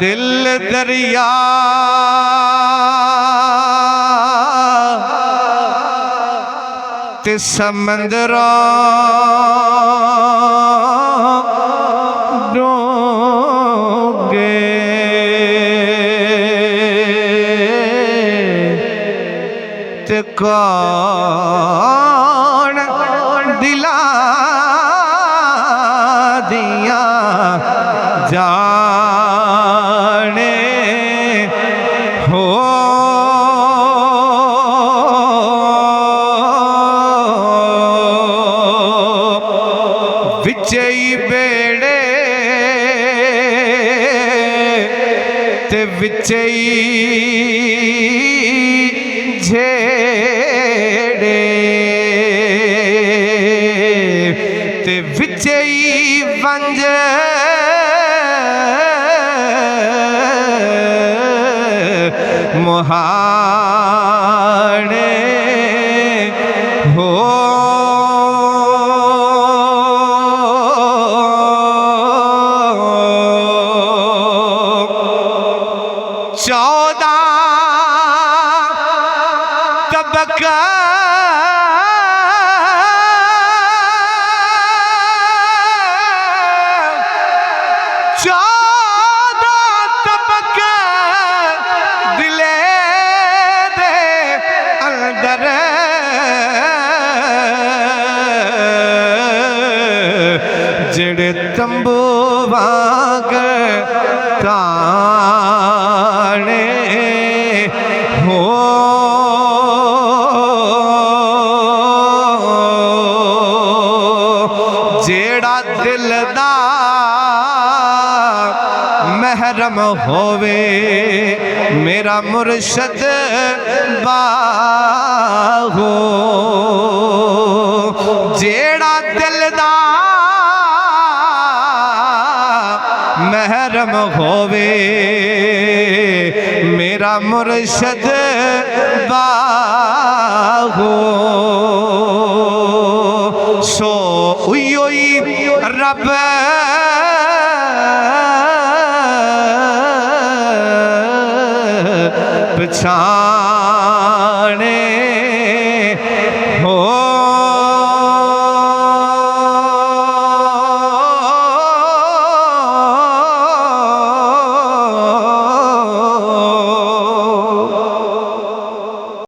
दिल दरिया ते समंदरा डूंगे ते कौन दिला दिया जाने हो विचई बेड़े ते विचई झेड़े ते विचई वंज मुहाने हो चौदह तबका दिले दे अंदर जेड़े तंबू वांग ताने हो जेड़ा दिल दा महरम होवे मेरा मुर्शद बाहो जेड़ा दिल दा महरम होवे मेरा मुर्शद बाहो सो उयोई रब पहचान